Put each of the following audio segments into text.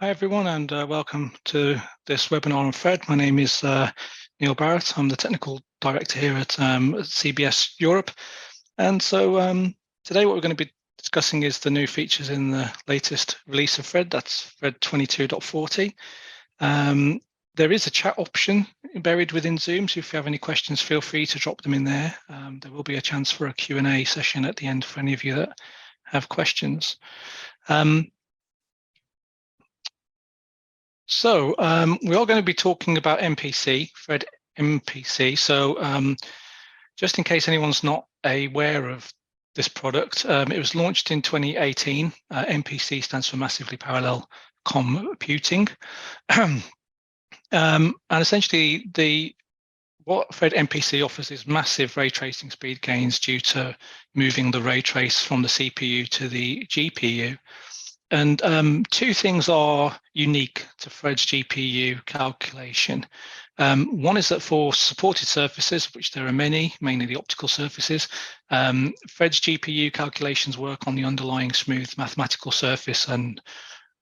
Hi everyone, and welcome to this webinar on Fred. My name is Neil Barrett. I'm the Technical Director here at CBS Europe. And so today what we're going to be discussing is the new features in the latest release of Fred. That's Fred 22.40. There is a chat option buried within Zoom, so if you have any questions, feel free to drop them in there. There will be a chance for a Q&A session at the end for any of you that have questions. So we are going to be talking about MPC, Fred MPC. So just in case anyone's not aware of this product, it was launched in 2018. MPC stands for Massively Parallel Computing. And essentially, what Fred MPC offers is massive ray tracing speed gains due to moving the ray trace from the CPU to the GPU. And two things are unique to Fred's GPU calculation. One is that for supported surfaces, which there are many, mainly the optical surfaces, Fred's GPU calculations work on the underlying smooth mathematical surface, and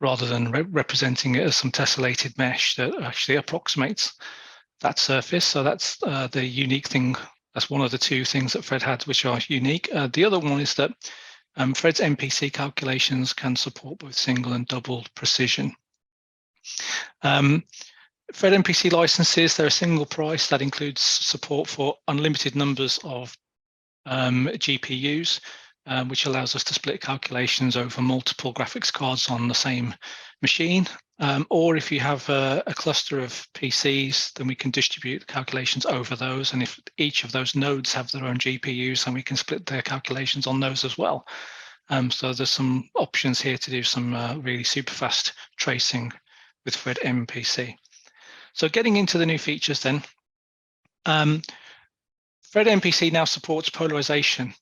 rather than representing it as some tessellated mesh that actually approximates that surface. So that's the unique thing. That's one of the two things that Fred had, which are unique. The other one is that Fred's MPC calculations can support both single and double precision. Fred MPC licenses, they're a single price that includes support for unlimited numbers of GPUs, which allows us to split calculations over multiple graphics cards on the same machine. Or if you have a cluster of PCs, then we can distribute the calculations over those. And if each of those nodes have their own GPUs, then we can split their calculations on those as well. So there's some options here to do some really super fast tracing with Fred MPC. So getting into the new features then, Fred MPC now supports polarization,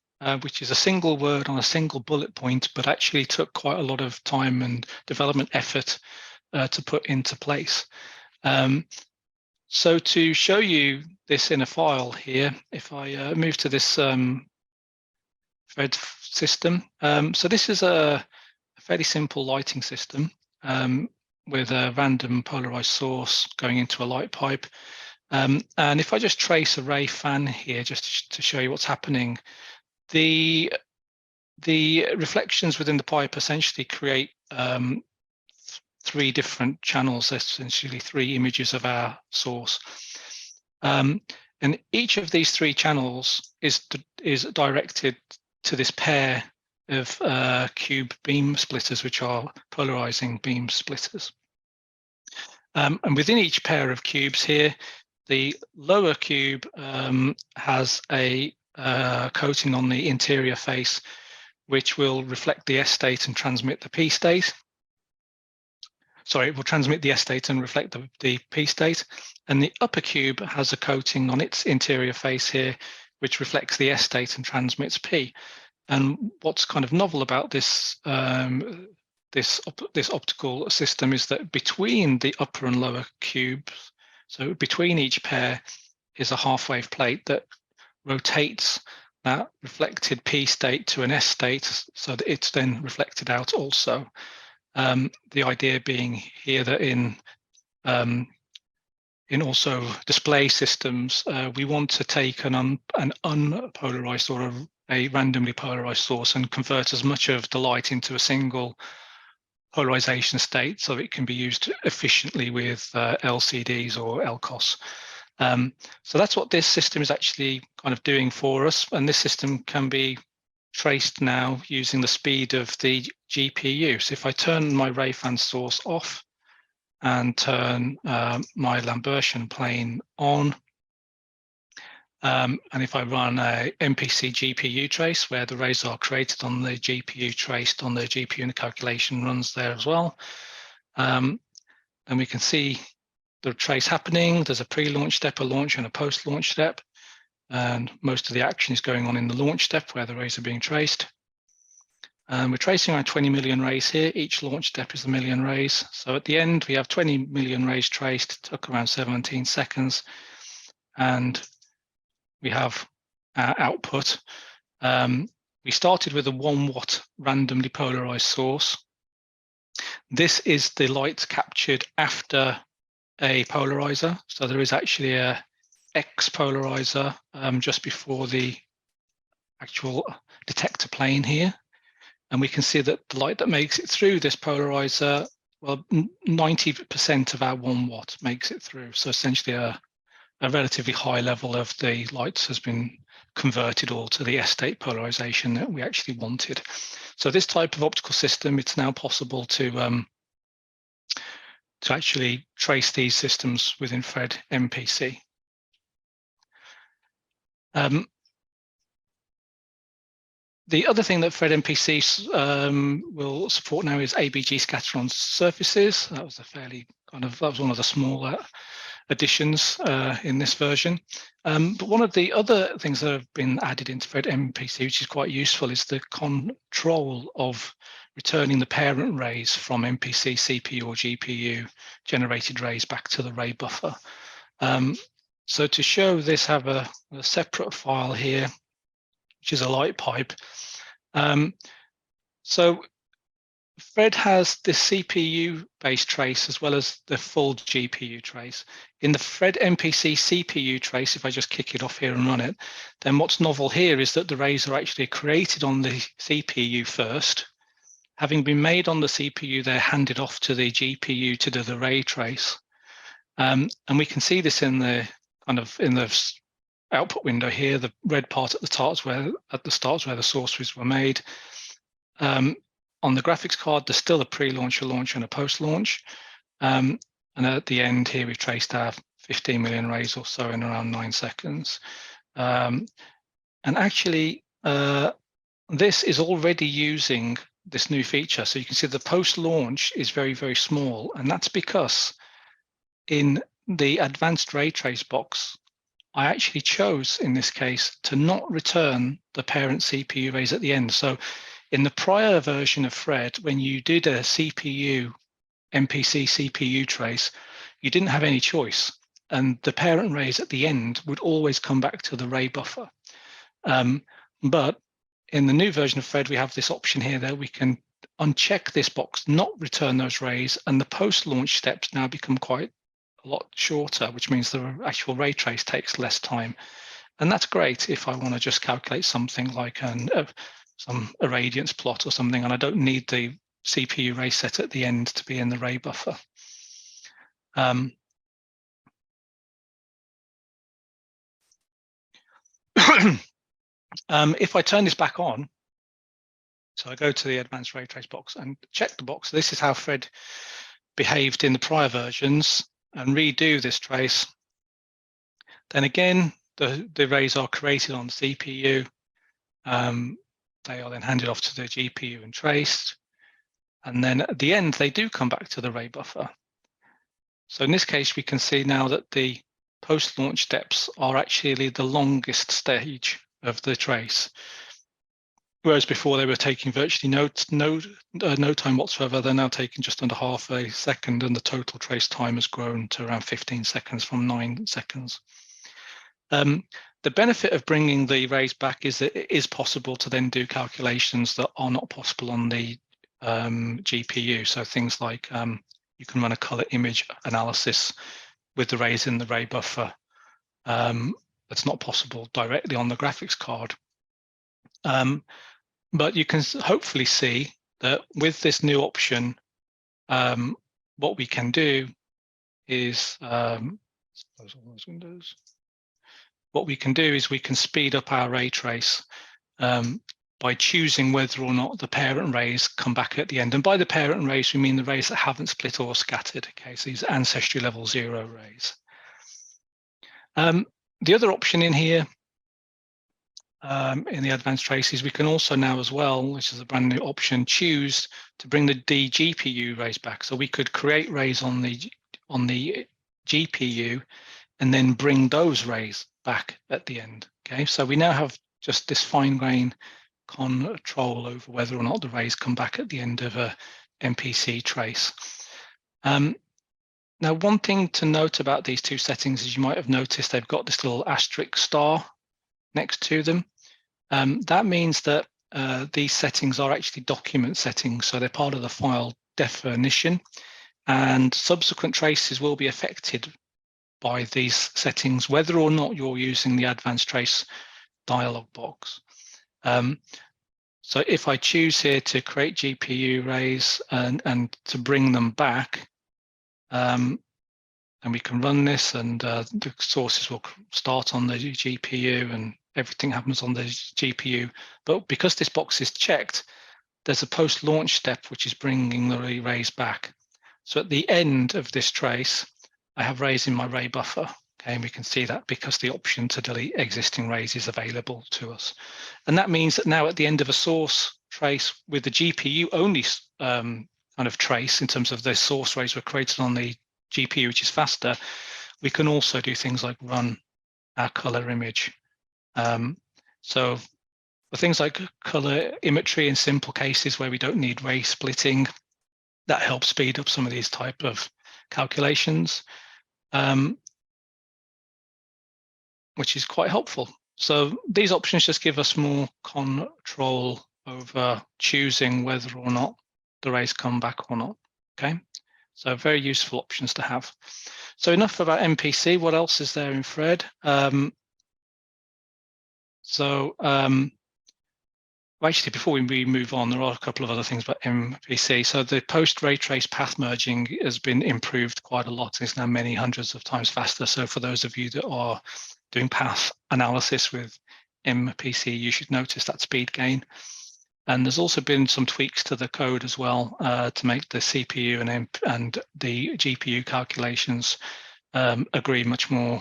which is a single word on a single bullet point, but actually took quite a lot of time and development effort to put into place. So to show you this in a file here, if I move to this Fred system. So this is a fairly simple lighting system with a random polarized source going into a light pipe. And if I just trace a ray fan here, just to show you what's happening, the reflections within the pipe essentially create three different channels, essentially three images of our source. And each of these three channels is directed to this pair of cube beam splitters, which are polarizing beam splitters. And within each pair of cubes here, the lower cube has a coating on the interior face, which will reflect the S state and transmit the P state. Sorry, it will transmit the S state and reflect the P state. And the upper cube has a coating on its interior face here, which reflects the S state and transmits P. And what's kind of novel about this this optical system is that between the upper and lower cubes, so between each pair, is a half-wave plate that rotates that reflected P state to an S state, so that it's then reflected out also. The idea being here that in also display systems, we want to take an unpolarized or a randomly polarized source and convert as much of the light into a single polarization state so it can be used efficiently with LCDs or LCOS. So that's what this system is actually kind of doing for us. And this system can be traced now using the speed of the GPU. So if I turn my ray fan source off and turn my Lambertian plane on, and if I run a MPC GPU trace where the rays are created on the GPU, traced on the GPU, and the calculation runs there as well, and we can see the trace happening. There's a pre-launch step, a launch, and a post-launch step. And most of the action is going on in the launch step where the rays are being traced. We're tracing around 20 million rays here. Each launch step is a million rays. So at the end, we have 20 million rays traced. It took around 17 seconds. And we have our output. We started with a 1 watt randomly polarized source. This is the light captured after a polarizer. So there is actually a X polarizer just before the actual detector plane here. And we can see that the light that makes it through this polarizer, well, 90% of our 1 watt makes it through. So essentially a relatively high level of the lights has been converted all to the S-state polarization that we actually wanted. So this type of optical system, it's now possible to actually trace these systems within Fred MPC. The other thing that Fred MPC will support now is ABG scatter on surfaces. That was one of the smaller additions in this version. But one of the other things that have been added into Fred MPC, which is quite useful, is the control of returning the parent rays from MPC, CPU, or GPU generated rays back to the ray buffer. So to show this, have a separate file here, which is a light pipe. So Fred has the CPU-based trace as well as the full GPU trace. In the Fred MPC CPU trace, if I just kick it off here and run it, then what's novel here is that the rays are actually created on the CPU first. Having been made on the CPU, they're handed off to the GPU to do the ray trace. And we can see this in the output window here. The red part at the start is where the sources were made. On the graphics card, there's still a pre-launch, a launch, and a post-launch. And at the end here, we've traced our 15 million rays or so in around 9 seconds. And actually, this is already using this new feature. So you can see the post-launch is very, very small. And that's because in the advanced ray trace box, I actually chose, in this case, to not return the parent CPU rays at the end. So in the prior version of Fred, when you did a CPU, MPC CPU trace, you didn't have any choice. And the parent rays at the end would always come back to the ray buffer. But in the new version of Fred, we have this option here that we can uncheck this box, not return those rays, and the post-launch steps now become quite a lot shorter, which means the actual ray trace takes less time. And that's great if I want to just calculate something like some irradiance plot or something, and I don't need the CPU ray set at the end to be in the ray buffer. If I turn this back on, so I go to the advanced ray trace box and check the box. This is how Fred behaved in the prior versions, and redo this trace. Then again, the rays are created on the CPU. They are then handed off to the GPU and traced. And then at the end, they do come back to the ray buffer. So in this case, we can see now that the post-launch steps are actually the longest stage of the trace. Whereas before they were taking virtually no time whatsoever, they're now taking just under half a second, and the total trace time has grown to around 15 seconds from 9 seconds. The benefit of bringing the rays back is that it is possible to then do calculations that are not possible on the GPU. So things like you can run a color image analysis with the rays in the ray buffer. That's not possible directly on the graphics card. But you can hopefully see that with this new option, what we can do is close all those windows. What we can do is we can speed up our ray trace by choosing whether or not the parent rays come back at the end. And by the parent rays, we mean the rays that haven't split or scattered. Okay, so these ancestry level 0 rays. The other option in here in the advanced traces, we can also now as well, which is a brand new option, choose to bring the GPU rays back. So we could create rays on the GPU and then bring those rays back at the end. Okay, so we now have just this fine grain control over whether or not the rays come back at the end of a MPC trace. Now, one thing to note about these two settings is you might have noticed they've got this little asterisk star next to them. That means that these settings are actually document settings, so they're part of the file definition, and subsequent traces will be affected by these settings, whether or not you're using the advanced trace dialog box. So if I choose here to create GPU arrays and to bring them back, and we can run this, and the sources will start on the GPU and everything happens on the GPU. But because this box is checked, there's a post-launch step which is bringing the arrays back. So at the end of this trace, I have arrays in my array buffer. Okay, and we can see that because the option to delete existing arrays is available to us. And that means that now at the end of a source trace with the GPU only kind of trace in terms of the source arrays were created on the GPU, which is faster, we can also do things like run our color image. So for things like color imagery in simple cases where we don't need ray splitting, that helps speed up some of these type of calculations, which is quite helpful. So these options just give us more control over choosing whether or not the rays come back or not. Okay, so very useful options to have. So enough about MPC. What else is there in Fred? Actually, before we move on, there are a couple of other things about MPC. So the post-ray trace path merging has been improved quite a lot. It's now many hundreds of times faster. So for those of you that are doing path analysis with MPC, you should notice that speed gain. And there's also been some tweaks to the code as well to make the CPU and the GPU calculations agree much more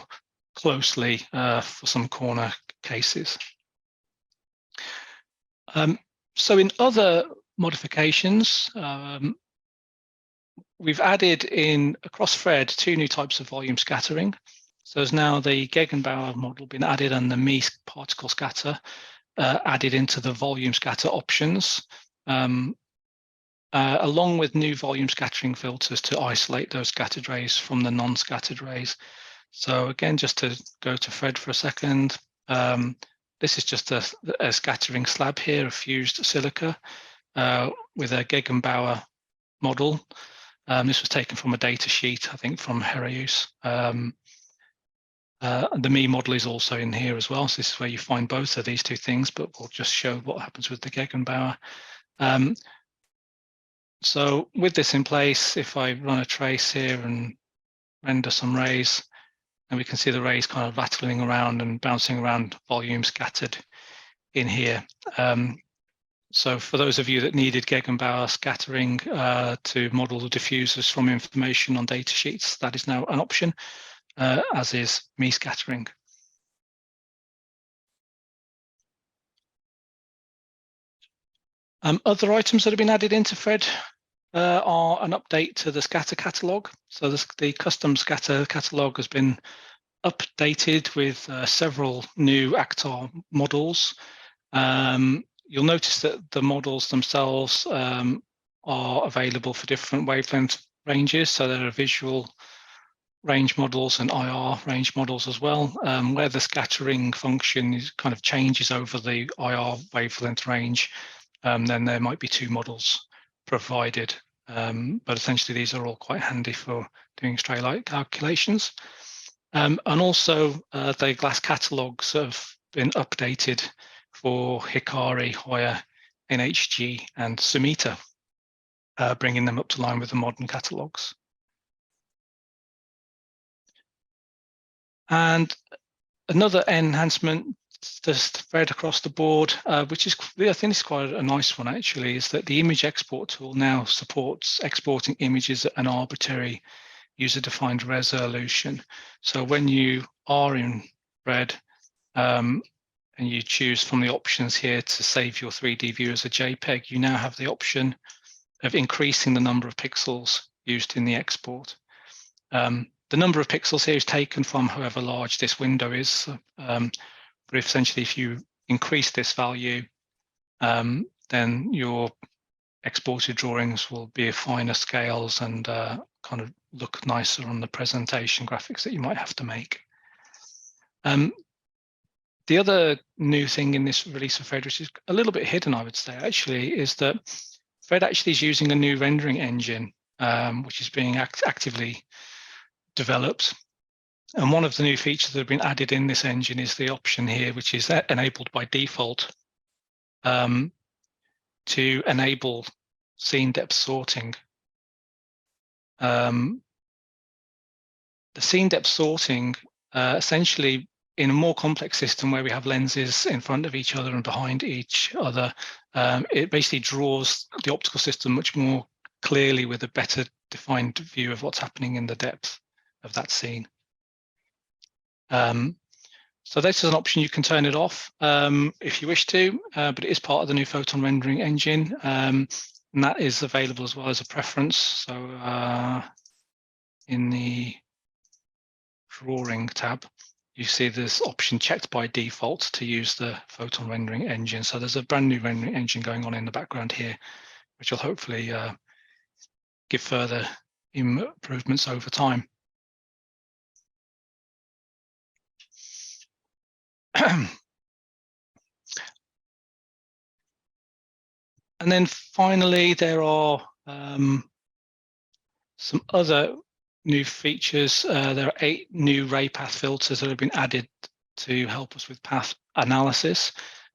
closely for some corner cases. So in other modifications, we've added in across Fred 2 new types of volume scattering. So there's now the Gegenbauer model been added and the Mie particle scatter added into the volume scatter options, along with new volume scattering filters to isolate those scattered rays from the non-scattered rays. So again, just to go to Fred for a second, this is just a scattering slab here of fused silica with a Gegenbauer model. This was taken from a data sheet, I think, from Heraeus. The Mie model is also in here as well. So this is where you find both of these two things, but we'll just show what happens with the Gegenbauer. So with this in place, if I run a trace here and render some rays, and we can see the rays kind of rattling around and bouncing around volume scattered in here. So for those of you that needed Gegenbauer scattering to model the diffusers from information on data sheets, that is now an option, as is Mie scattering. Other items that have been added into Fred are an update to the scatter catalog. So the custom scatter catalog has been updated with several new Actar models. You'll notice that the models themselves are available for different wavelength ranges. So there are visual range models and IR range models as well, where the scattering function is kind of changes over the IR wavelength range. Then there might be 2 models provided, but essentially these are all quite handy for doing stray light calculations. And also the glass catalogs have been updated for Hikari, Hoya, NHG, and Sumita, bringing them up to line with the modern catalogs. And another enhancement that's spread across the board, which is, I think is quite a nice one actually, is that the image export tool now supports exporting images at an arbitrary user-defined resolution. So when you are in Fred and you choose from the options here to save your 3D view as a JPEG, you now have the option of increasing the number of pixels used in the export. The number of pixels here is taken from however large this window is. But essentially, if you increase this value, then your exported drawings will be of finer scales and kind of look nicer on the presentation graphics that you might have to make. The other new thing in this release of Fred, which is a little bit hidden, I would say, actually, is that Fred actually is using a new rendering engine, which is being actively developed. And one of the new features that have been added in this engine is the option here, which is enabled by default, to enable scene depth sorting. The scene depth sorting, essentially in a more complex system where we have lenses in front of each other and behind each other, it basically draws the optical system much more clearly with a better defined view of what's happening in the depth of that scene. So this is an option. You can turn it off if you wish to, but it is part of the new photon rendering engine, and that is available as well as a preference. So in the drawing tab, you see this option checked by default to use the photon rendering engine. So there's a brand new rendering engine going on in the background here, which will hopefully give further improvements over time. And then finally, there are some other new features. There are 8 new ray path filters that have been added to help us with path analysis.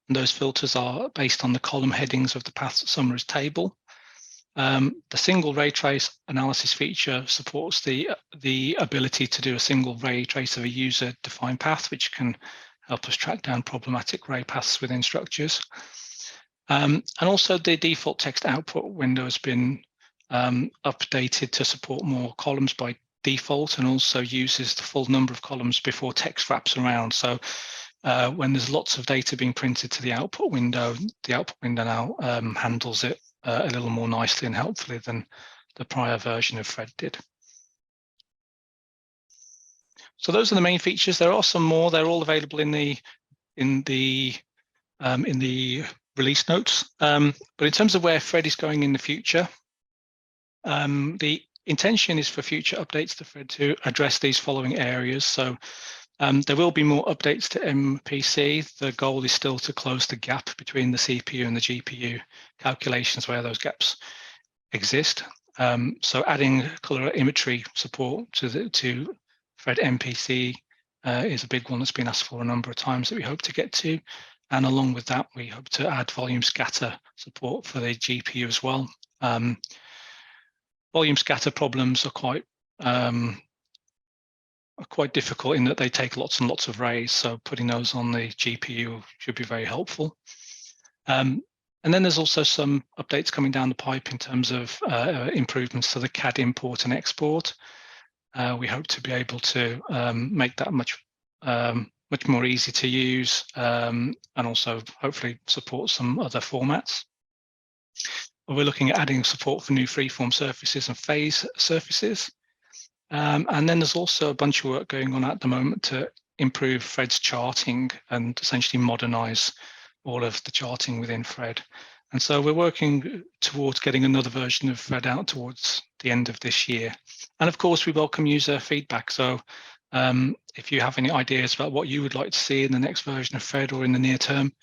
And those filters are based on the column headings of the path summaries table. The single ray trace analysis feature supports the ability to do a single ray trace of a user-defined path, which can help us track down problematic ray paths within structures. And also the default text output window has been updated to support more columns by default, and also uses the full number of columns before text wraps around. So when there's lots of data being printed to the output window now handles it a little more nicely and helpfully than the prior version of Fred did. So those are the main features. There are some more. They're all available in the release notes. But in terms of where Fred is going in the future, the intention is for future updates to Fred to address these following areas. So there will be more updates to MPC. The goal is still to close the gap between the CPU and the GPU calculations where those gaps exist. So adding colorimetry support to Fred MPC is a big one that's been asked for a number of times that we hope to get to. And along with that, we hope to add volume scatter support for the GPU as well. Volume scatter problems are quite difficult in that they take lots and lots of rays. So putting those on the GPU should be very helpful. And then there's also some updates coming down the pipe in terms of improvements to the CAD import and export. We hope to be able to make that much more easy to use, and also hopefully support some other formats. We're looking at adding support for new freeform surfaces and phase surfaces. And then there's also a bunch of work going on at the moment to improve Fred's charting and essentially modernize all of the charting within Fred. And so we're working towards getting another version of Fred out towards the end of this year. And of course, we welcome user feedback. So if you have any ideas about what you would like to see in the next version of Fred or in the near term,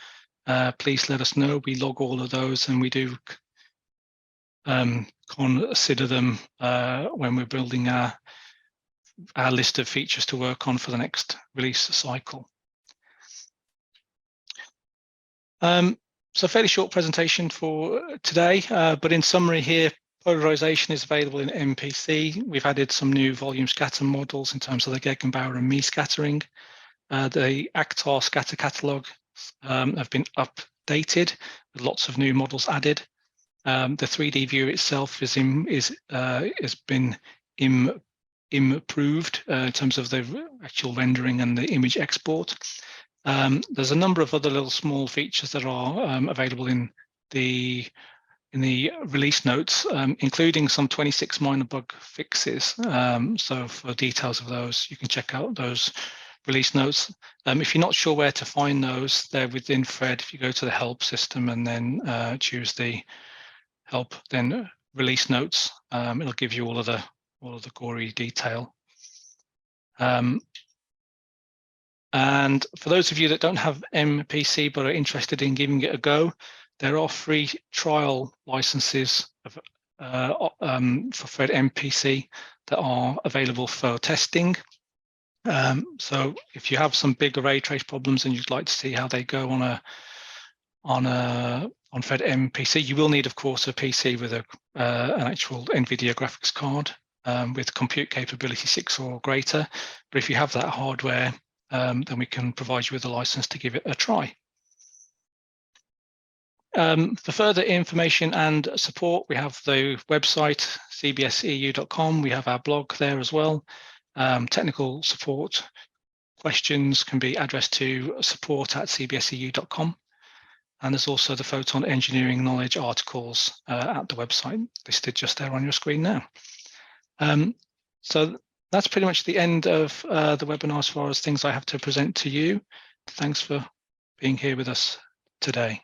please let us know. We log all of those, and we do consider them when we're building our list of features to work on for the next release cycle. So fairly short presentation for today, but in summary here, polarization is available in MPC. We've added some new volume scatter models in terms of the Gegenbauer and Mie scattering. The Actar scatter catalog have been updated with lots of new models added. The 3D view itself has been improved in terms of the actual rendering and the image export. There's a number of other little small features that are available in the release notes, including some 26 minor bug fixes. So for details of those, you can check out those release notes. If you're not sure where to find those, they're within Fred. If you go to the help system and then choose the help, then release notes, it'll give you all of the gory detail. And for those of you that don't have MPC but are interested in giving it a go, There are free trial licenses for Fred MPC that are available for testing. So if you have some big array trace problems and you'd like to see how they go on Fred MPC, you will need, of course, a PC with an actual NVIDIA graphics card with compute capability 6 or greater. But if you have that hardware, then we can provide you with a license to give it a try. For further information and support, we have the website cbseu.com. We have our blog there as well. Technical support questions can be addressed to support@cbseu.com. And there's also the Photon Engineering Knowledge articles at the website listed just there on your screen now. So that's pretty much the end of the webinar as far as things I have to present to you. Thanks for being here with us today.